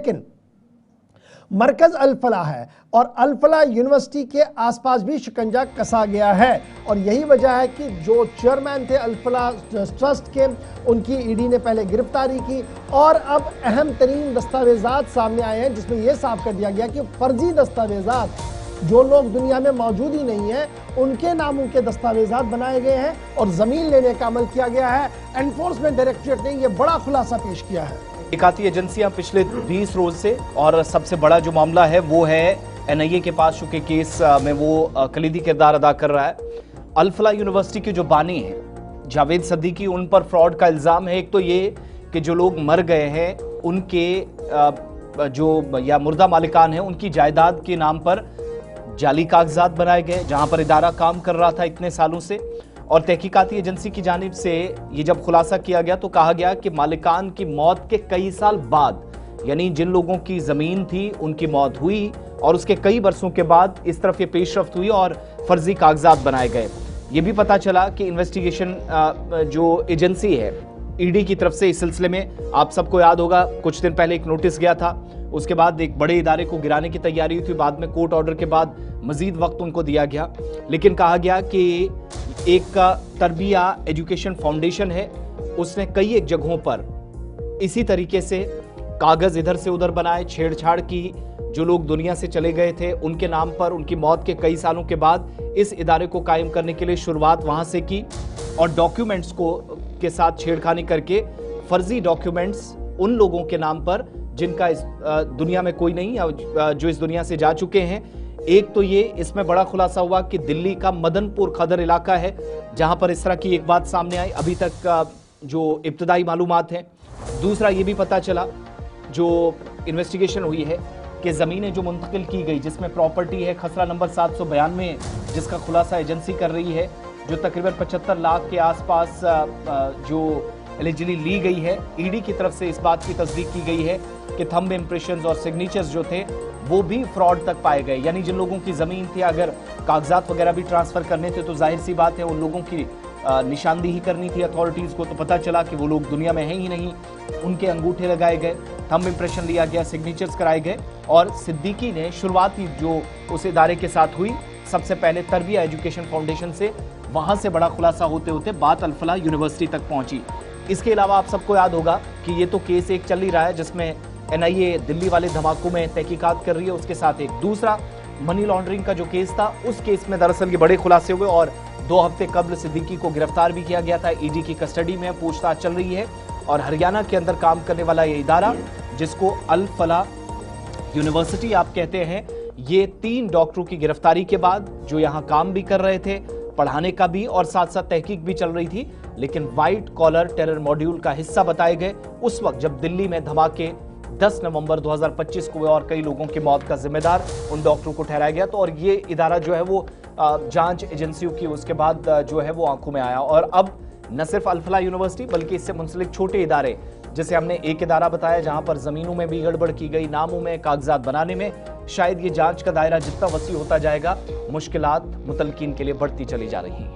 लेकिन मरकज अल फलाह है और अल फलाह यूनिवर्सिटी के आसपास भी शिकंजा कसा गया है और यही वजह है कि जो चेयरमैन थे अल फलाह ट्रस्ट के, उनकी ईडी ने पहले गिरफ्तारी की और अब अहम तरीन दस्तावेजात सामने आए हैं जिसमें यह साफ कर दिया गया कि फर्जी दस्तावेजात जो लोग दुनिया में मौजूद ही नहीं है उनके नामों के दस्तावेजात बनाए गए हैं और जमीन लेने का अमल किया गया है। एनफोर्समेंट डायरेक्टरेट ने यह बड़ा खुलासा पेश किया है। तहकीकाती एजेंसियां पिछले 20 रोज से, और सबसे बड़ा जो मामला है वो है एनआईए के पास, चूंकि केस में वो कलीदी किरदार अदा कर रहा है। अल फलाह यूनिवर्सिटी के जो बानी हैं जावेद सद्दीकी, उन पर फ्रॉड का इल्जाम है। एक तो ये कि जो लोग मर गए हैं उनके जो या मुर्दा मालिकान हैं उनकी जायदाद के नाम पर जाली कागजात बनाए गए जहां पर इदारा काम कर रहा था इतने सालों से। और तहकीकाती एजेंसी की जानिब से ये जब खुलासा किया गया तो कहा गया कि मालिकान की मौत के कई साल बाद, यानी जिन लोगों की जमीन थी उनकी मौत हुई और उसके कई बरसों के बाद इस तरफ ये पेशरफ्त हुई और फर्जी कागजात बनाए गए। ये भी पता चला कि इन्वेस्टिगेशन जो एजेंसी है ईडी की तरफ से इस सिलसिले में, आप सबको याद होगा कुछ दिन पहले एक नोटिस गया था, उसके बाद एक बड़े इदारे को गिराने की तैयारी हुई थी, बाद में कोर्ट ऑर्डर के बाद मजीद वक्त उनको दिया गया। लेकिन कहा गया कि एक तरबिया एजुकेशन फाउंडेशन है, उसने कई एक जगहों पर इसी तरीके से कागज इधर से उधर बनाए, छेड़छाड़ की। जो लोग दुनिया से चले गए थे उनके नाम पर उनकी मौत के कई सालों के बाद इस इदारे को कायम करने के लिए शुरुआत वहां से की और डॉक्यूमेंट्स को के साथ छेड़खानी करके फर्जी डॉक्यूमेंट्स उन लोगों के नाम पर जिनका इस दुनिया में कोई नहीं, जो इस दुनिया से जा चुके हैं। एक तो ये इसमें बड़ा खुलासा हुआ कि दिल्ली का मदनपुर खदर इलाका है जहां पर इस तरह की एक बात सामने आई, अभी तक जो इब्तदाई मालूमात हैं। दूसरा ये भी पता चला जो इन्वेस्टिगेशन हुई है कि ज़मीनें जो मुंतकिल की गई जिसमें प्रॉपर्टी है खसरा नंबर 792 जिसका खुलासा एजेंसी कर रही है, जो तकरीबन 75 लाख के आसपास जो एलिजिबली ली गई है। ईडी की तरफ से इस बात की तस्दीक की गई है कि थंब इम्प्रेशंस और सिग्नेचर्स जो थे वो भी फ्रॉड तक पाए गए, यानी जिन लोगों की ज़मीन थी अगर कागजात वगैरह भी ट्रांसफ़र करने थे तो जाहिर सी बात है उन लोगों की निशानदेही करनी थी अथॉरिटीज़ को। तो पता चला कि वो लोग दुनिया में हैं ही नहीं, उनके अंगूठे लगाए गए, थंब इम्प्रेशन लिया गया, सिग्नेचर्स कराए गए। और सिद्दीकी ने शुरुआती जो उस इदारे के साथ हुई, सबसे पहले तरबिया एजुकेशन फाउंडेशन से, वहाँ से बड़ा खुलासा होते होते बात अल फलाह यूनिवर्सिटी तक पहुँची। इसके अलावा आप सबको याद होगा कि ये तो केस एक चल ही रहा है जिसमें एनआईए दिल्ली वाले धमाकों में तहकीकात कर रही है, उसके साथ एक दूसरा मनी लॉन्ड्रिंग का जो केस था, उस केस में दरअसल ये बड़े खुलासे हुए और 2 हफ्ते कबल सिद्दीकी को गिरफ्तार भी किया गया था। ईडी की कस्टडी में पूछताछ चल रही है और हरियाणा के अंदर काम करने वाला ये इदारा जिसको अल फलाह यूनिवर्सिटी आप कहते हैं, ये 3 डॉक्टरों की गिरफ्तारी के बाद जो यहाँ काम भी कर रहे थे, पढ़ाने का भी और साथ साथ तहकीक भी चल रही थी, लेकिन व्हाइट कॉलर टेरर मॉड्यूल का हिस्सा बताए गए उस वक्त जब दिल्ली में धमाके 10 नवंबर 2025 को हुए और कई लोगों की मौत का जिम्मेदार उन डॉक्टरों को ठहराया गया। तो और ये इदारा जो है वो जांच एजेंसियों की उसके बाद जो है वो आंखों में आया और अब न सिर्फ अल फलाह यूनिवर्सिटी बल्कि इससे मुंसलिक छोटे इदारे, जैसे हमने एक इदारा बताया जहां पर जमीनों में भी गड़बड़ की गई, नामों में, कागजात बनाने में, शायद ये जांच का दायरा जितना वसी होता जाएगा मुश्किलात मुतलकीन के लिए बढ़ती चली जा रही हैं।